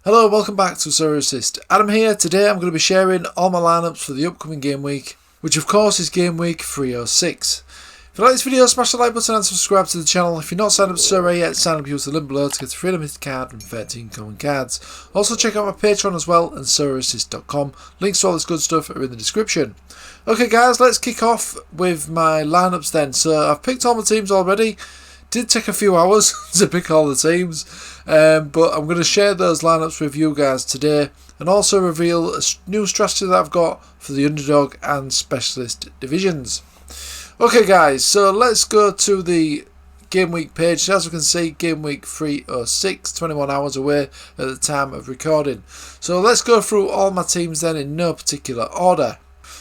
Hello, welcome back to Sorare Assist. Adam here. Today I'm going to be sharing all my lineups for the upcoming game week, which of course is game week 306. If you like this video, smash the like button and subscribe to the channel. If you're not signed up to Sorare yet, sign up, use the link below to get a free limited card and 13 common cards. Also check out my Patreon as well and SorareAssist.com. Links to all this good stuff are in the description. Okay guys, let's kick off with my lineups then. So I've picked all my teams already. Did take a few hours to pick all the teams, but I'm going to share those lineups with you guys today and also reveal a new strategy that I've got for the Underdog and Specialist divisions. Okay guys, so let's go to the game week page. As we can see, game week 306, 21 hours away at the time of recording. So let's go through all my teams then in no particular order.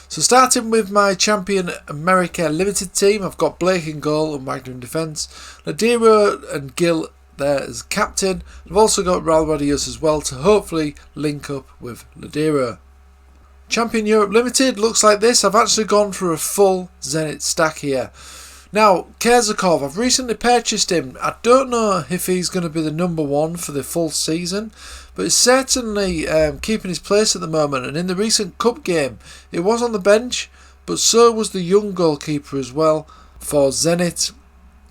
So starting with my Champion America Limited team, I've got Blake in goal and Wagner in defence, Ladero and Gill there as captain. I've also got Raul Radius as well to hopefully link up with Ladero. Champion Europe Limited looks like this. I've actually gone for a full Zenit stack here. Now, Kerzakov, I've recently purchased him. I don't know if he's going to be the number one for the full season, but he's certainly keeping his place at the moment. And in the recent cup game, it was on the bench, but so was the young goalkeeper as well for Zenit,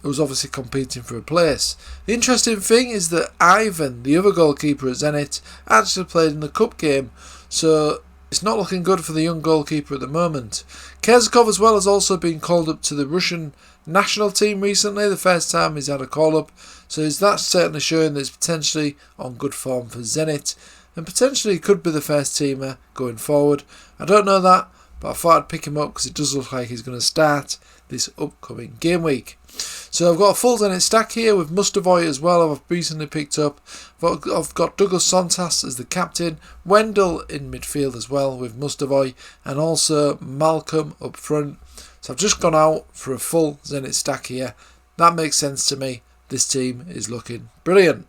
who was obviously competing for a place. The interesting thing is that Ivan, the other goalkeeper at Zenit, actually played in the cup game, so it's not looking good for the young goalkeeper at the moment. Kerzakov as well has also been called up to the Russian national team recently, the first time he's had a call up, so that's certainly showing that he's potentially on good form for Zenit and potentially could be the first teamer going forward. I don't know that, but I thought I'd pick him up because it does look like he's going to start this upcoming game week. So I've got a full Zenit stack here with Mustovoy as well, I've recently picked up. I've got Douglas Sontas as the captain, Wendell in midfield as well with Mustovoy, and also Malcolm up front. So I've just gone out for a full Zenit stack here. That makes sense to me. This team is looking brilliant.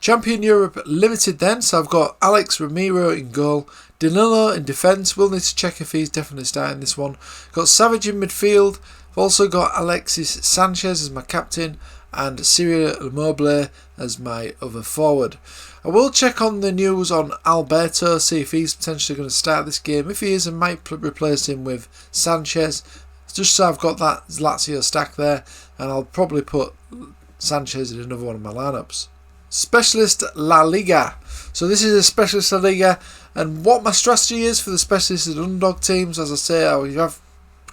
Champion Europe Limited then, so I've got Alex Ramiro in goal, Danilo in defence. We'll need to check if he's definitely starting this one. Got Savage in midfield. I've also got Alexis Sanchez as my captain and Cyril Immobile as my other forward. I will check on the news on Alberto, see if he's potentially going to start this game. If he is, I might replace him with Sanchez, just so I've got that Lazio stack there, and I'll probably put Sanchez in another one of my lineups. Specialist La Liga. So this is a Specialist La Liga, and what my strategy is for the Specialist and Underdog teams, as I say, I have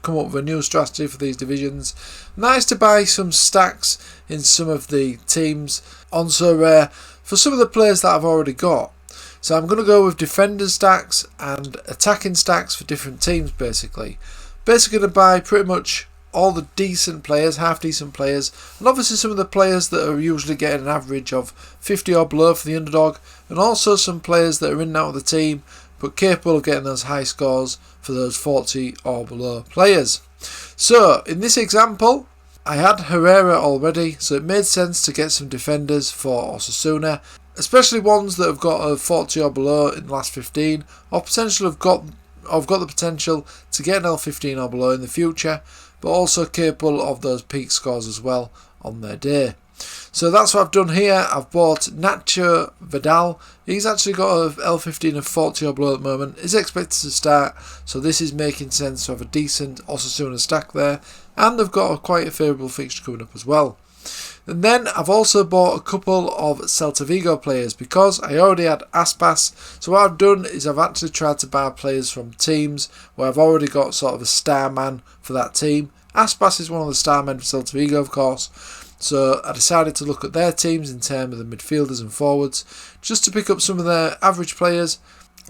come up with a new strategy for these divisions. Nice to buy some stacks in some of the teams on Sorare for some of the players that I've already got. So I'm going to go with defender stacks and attacking stacks for different teams basically. Basically going to buy pretty much all the decent players, half decent players, and obviously some of the players that are usually getting an average of 50 or below for the Underdog, and also some players that are in and out of the team but capable of getting those high scores for those 40 or below players. So in this example, I had Herrera already, so it made sense to get some defenders for Osasuna, especially ones that have got a 40 or below in the last 15, or potentially have got the potential to get an L15 or below in the future, but also capable of those peak scores as well on their day. So that's what I've done here. I've bought Nacho Vidal. He's actually got a L15 of 40 or below at the moment. He's expected to start, so this is making sense to have a decent Osasuna stack there. And they've got quite a favourable fixture coming up as well. And then I've also bought a couple of Celta Vigo players because I already had Aspas. So what I've done is I've actually tried to buy players from teams where I've already got sort of a star man for that team. Aspas is one of the star men for Celta Vigo, of course. So I decided to look at their teams in terms of the midfielders and forwards, just to pick up some of their average players,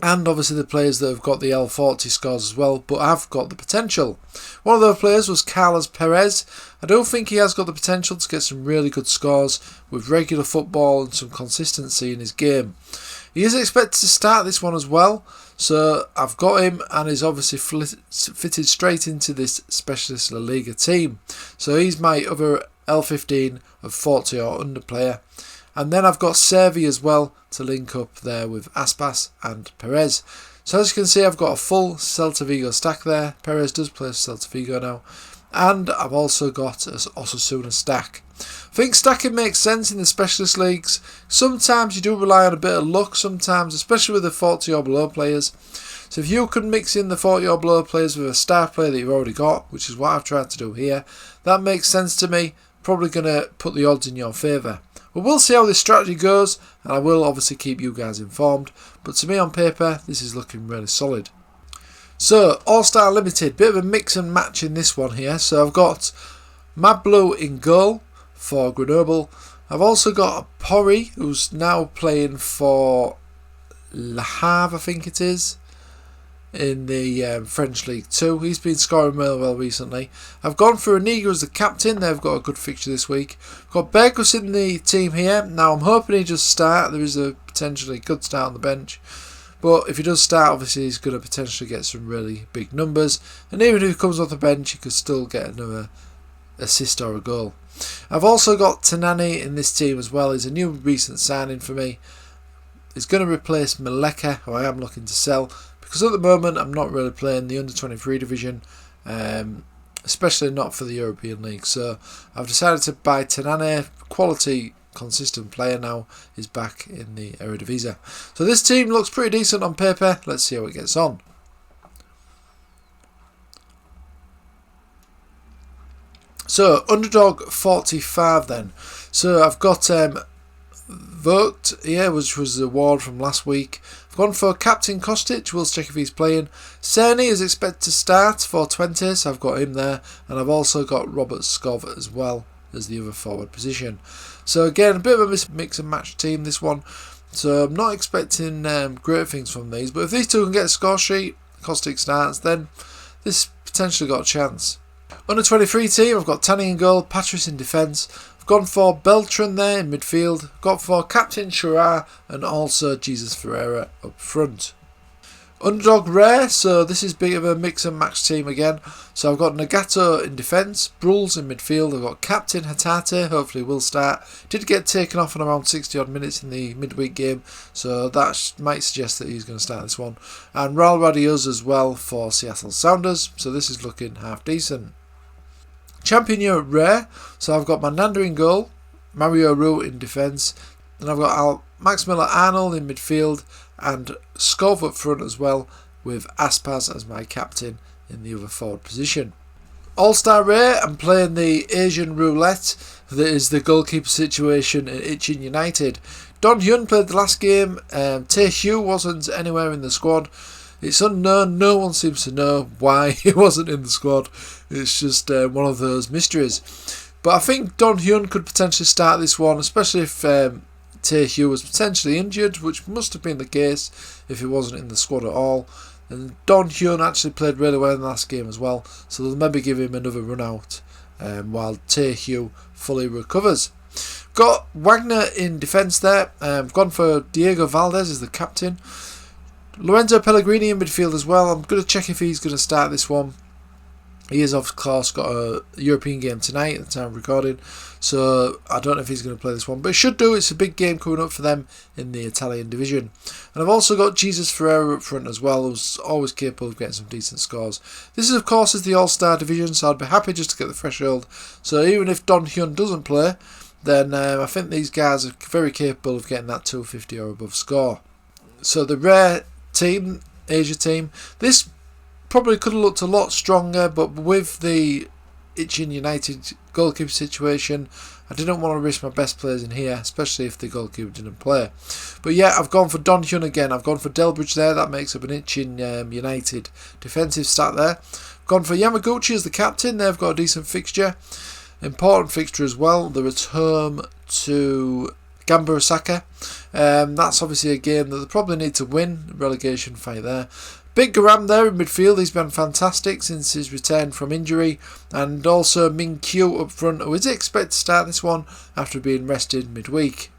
and obviously the players that have got the L40 scores as well, but have got the potential. One of those players was Carlos Perez. I don't think he has got the potential to get some really good scores with regular football and some consistency in his game. He is expected to start this one as well, so I've got him, and he's obviously fitted straight into this Specialist La Liga team. So he's my other L15 of 40 or under player. And then I've got Servi as well to link up there with Aspas and Perez. So as you can see, I've got a full Celta Vigo stack there. Perez does play Celta Vigo now. and I've also got an Osasuna stack. I think stacking makes sense in the specialist leagues. Sometimes you do rely on a bit of luck, sometimes, especially with the 40 or below players. So if you can mix in the 40 or below players with a star player that you've already got, which is what I've tried to do here, that makes sense to me. Probably going to put the odds in your favour. But we'll see how this strategy goes, and I will obviously keep you guys informed. But to me on paper, this is looking really solid. So, All-Star Limited, bit of a mix and match in this one here. So I've got Mad Blue in goal for Grenoble. I've also got a Porry, who's now playing for Le Havre, I think it is, in the French League 2. He's been scoring really well recently. I've gone for Aniga as the captain. They've got a good fixture this week. I've got Berkus in the team here. Now I'm hoping he does start. There is a potentially good start on the bench. But if he does start, obviously he's going to potentially get some really big numbers. And even if he comes off the bench, he could still get another assist or a goal. I've also got Tanani in this team as well. He's a new recent signing for me. He's going to replace Maleka, who I am looking to sell. Because at the moment I'm not really playing the under-23 division, especially not for the European League. So I've decided to buy Tanane. Quality, consistent player now is back in the Eredivisie. So this team looks pretty decent on paper. Let's see how it gets on. So Underdog 45 then. So I've got Vogt here, which was the award from last week. I've gone for Captain Kostic. We'll check if he's playing. Cerny is expected to start for 20, so I've got him there. And I've also got Robert Skov as well as the other forward position. So again, a bit of a mix and match team, this one. So I'm not expecting great things from these. But if these two can get a score sheet, Kostic starts, then this potentially got a chance. Under 23 team, I've got Tanny in goal, Patris in defence. I've gone for Beltran there in midfield. I've got for Captain Sorare and also Jesus Ferreira up front. Underdog rare, so this is a bit of a mix and match team again. So I've got Nagato in defence, Bruls in midfield. I've got Captain Hatate, hopefully will start. Did get taken off in around 60 odd minutes in the midweek game, so that might suggest that he's going to start this one. And Raul Radios as well for Seattle Sounders, so this is looking half decent. Champion Europe rare, so I've got Mandanda in goal, Mario Roux in defence, and I've got Max Miller-Arnold in midfield and Skov up front as well, with Aspas as my captain in the other forward position. All-Star rare, I'm playing the Asian roulette. That is the goalkeeper situation at Ichin United. Don Hyun played the last game. Tae Hugh wasn't anywhere in the squad. It's unknown, no one seems to know why he wasn't in the squad. It's just one of those mysteries. But I think Don Hyun could potentially start this one, especially if Tae Hugh was potentially injured, which must have been the case if he wasn't in the squad at all. And Don Hyun actually played really well in the last game as well, so they'll maybe give him another run out while Tae Hugh fully recovers. Got Wagner in defence there. Gone for Diego Valdez as the captain. Lorenzo Pellegrini in midfield as well. I'm going to check if he's going to start this one. He has, of course, got a European game tonight at the time of recording, so I don't know if he's going to play this one, but he should do. It's a big game coming up for them in the Italian division. And I've also got Jesus Ferreira up front as well, who's always capable of getting some decent scores. This is, of course, the All-Star division, so I'd be happy just to get the threshold. So even if Don Hyun doesn't play, then I think these guys are very capable of getting that 250 or above score. So the rare team, Asia team, this probably could have looked a lot stronger, but with the Ichin United goalkeeper situation, I didn't want to risk my best players in here, especially if the goalkeeper didn't play. But yeah, I've gone for Don Hyun again. I've gone for Delbridge there. That makes up an Ichin United defensive stat there. I've gone for Yamaguchi as the captain. They've got a decent fixture. Important fixture as well. The return to Gamba Osaka. That's obviously a game that they probably need to win. Relegation fight there. Big Garam there in midfield. He's been fantastic since his return from injury. And also Min Kyu up front, who is expected to start this one after being rested midweek.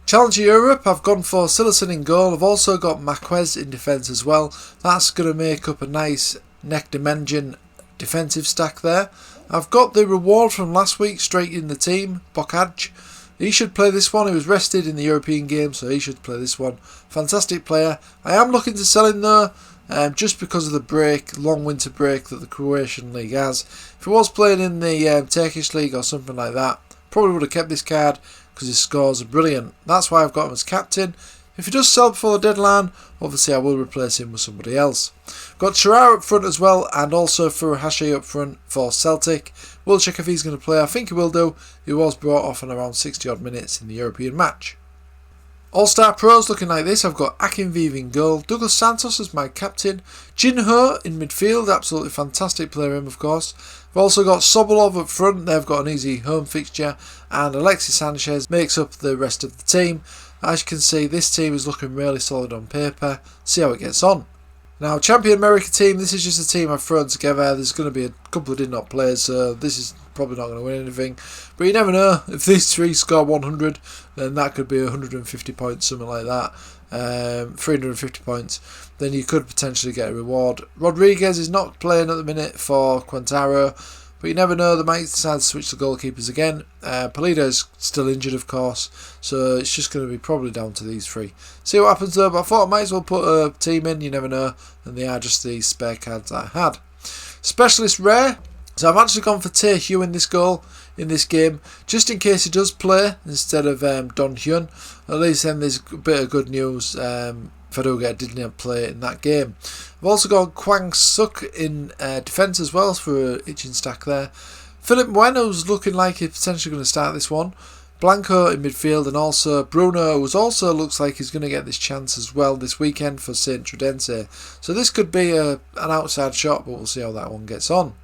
Challenger Europe, I've gone for Sillerson in goal. I've also got Marquez in defence as well. That's going to make up a nice neck dimension defensive stack there. I've got the reward from last week straight in the team, Bokaj. He should play this one. He was rested in the European game, so he should play this one. Fantastic player. I am looking to sell him though, just because of the break, long winter break that the Croatian league has. If he was playing in the Turkish league or something like that, probably would have kept this card because his scores are brilliant. That's why I've got him as captain. If he does sell before the deadline, obviously I will replace him with somebody else. Got Sorare up front as well, and also Furuhashi up front for Celtic. We'll check if he's going to play. I think he will do. He was brought off on around 60 odd minutes in the European match. All-Star Pros looking like this. I've got Akinvive in goal, Douglas Santos as my captain, Jinho in midfield, absolutely fantastic player him of course. I've also got Sobolov up front, they've got an easy home fixture, and Alexis Sanchez makes up the rest of the team. As you can see, this team is looking really solid on paper. See how it gets on. Now, Champion America team, this is just a team I've thrown together. There's going to be a couple of did-not players, so this is probably not going to win anything. But you never know. If these three score 100, then that could be 150 points, something like that. 350 points. Then you could potentially get a reward. Rodriguez is not playing at the minute for Quintaro, but you never know. They might decide to switch the goalkeepers again. Polito is still injured, of course, so it's just going to be probably down to these three. See what happens though, but I thought I might as well put a team in, you never know, and they are just the spare cards I had. Specialist rare. So I've actually gone for Tae Hugh in this goal, in this game, just in case he does play instead of Don Hyun. At least then there's a bit of good news if I do get a did-not play in that game. I've also got Kwang Suk in defence as well for an itching stack there. Philip Bueno's looking like he's potentially going to start this one. Blanco in midfield, and also Bruno, who also looks like he's going to get this chance as well this weekend for St. Trudense. So this could be an outside shot, but we'll see how that one gets on.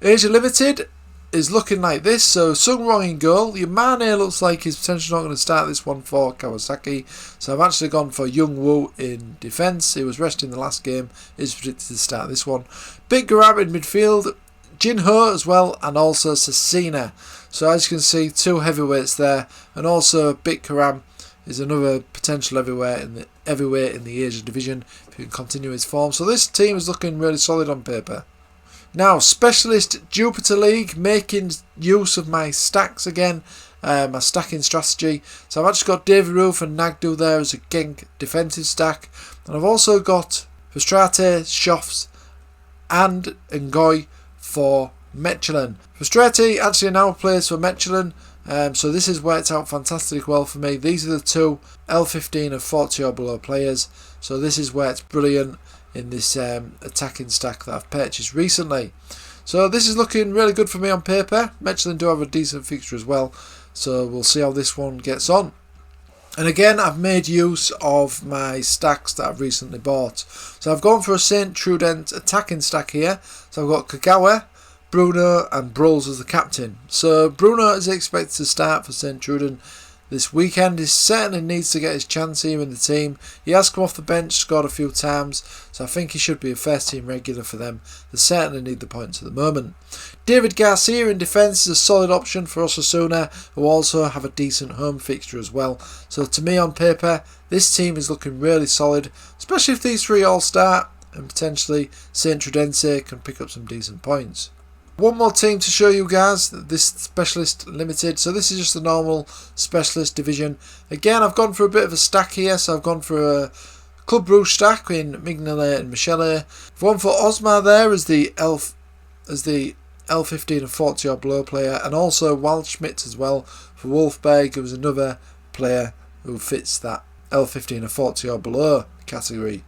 Asia Limited is looking like this. So Sung Rong in goal. Yamane looks like he's potentially not going to start this one for Kawasaki. So I've actually gone for Young Woo in defence. He was resting the last game. Is predicted to start this one. Big Garab in midfield. Jin Ho as well, and also Cecina. So as you can see, two heavyweights there, and also Big Karam is another potential heavyweight in the Asia division if he can continue his form. So this team is looking really solid on paper. Now, Specialist Jupiter League, making use of my stacks again, my stacking strategy. So I've actually got David Roof and Nagdu there as a Genk defensive stack, and I've also got Frustrate, Schofs, and Ngoy for Mechelen. Frustrate actually now plays for Mechelen, so this has worked out fantastically well for me. These are the two L15 of 40 or below players, so this has worked brilliant in this attacking stack that I've purchased recently. So this is looking really good for me on paper. Mechelen do have a decent fixture as well, so we'll see how this one gets on. And again, I've made use of my stacks that I've recently bought. So I've gone for a St. Trudent attacking stack here. So I've got Kagawa, Bruno and Brulls as the captain. So Bruno is expected to start for St. Trudent this weekend. He certainly needs to get his chance here in the team. He has come off the bench, scored a few times, so I think he should be a first team regular for them. They certainly need the points at the moment. David Garcia in defence is a solid option for Osasuna, who also have a decent home fixture as well. So to me on paper, this team is looking really solid, especially if these three all start, and potentially St. Trudense can pick up some decent points. One more team to show you guys, this Specialist Limited. So this is just the normal Specialist division. Again, I've gone for a bit of a stack here. So I've gone for a Club Rouge stack in Mignolet and Michele. I've gone for Osmar there as the L15 and 40 or below player, and also Waldschmidt as well for Wolfsburg, who was another player who fits that L15 and 40 or below category.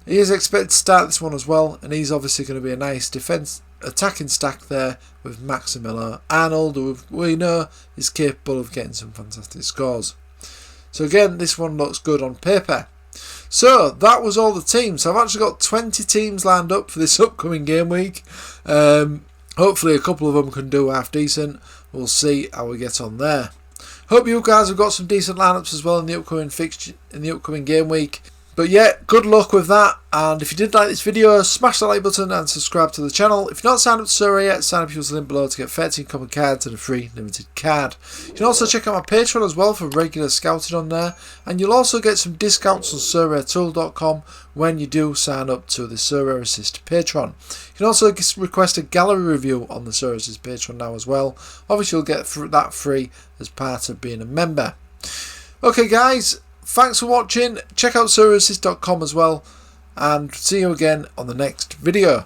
He is expected to start this one as well, and he's obviously going to be a nice attacking stack there with Maximilian Arnold, who we know is capable of getting some fantastic scores. So again, this one looks good on paper. So that was all the teams. I've actually got 20 teams lined up for this upcoming game week. Hopefully a couple of them can do half decent. We'll see how we get on there. Hope you guys have got some decent lineups as well in the upcoming game week. But yeah, good luck with that, and if you did like this video, smash the like button and subscribe to the channel. If you're not signed up to Sorare yet, sign up using the link below to get 13 common cards and a free limited card. You can also check out my Patreon as well for regular scouting on there, and you'll also get some discounts on SorareTools.com when you do sign up to the Sorare Assist Patreon. You can also request a gallery review on the Sorare Assist Patreon now as well. Obviously you'll get that free as part of being a member. Okay guys, thanks for watching. Check out SorareAssist.com as well, and see you again on the next video.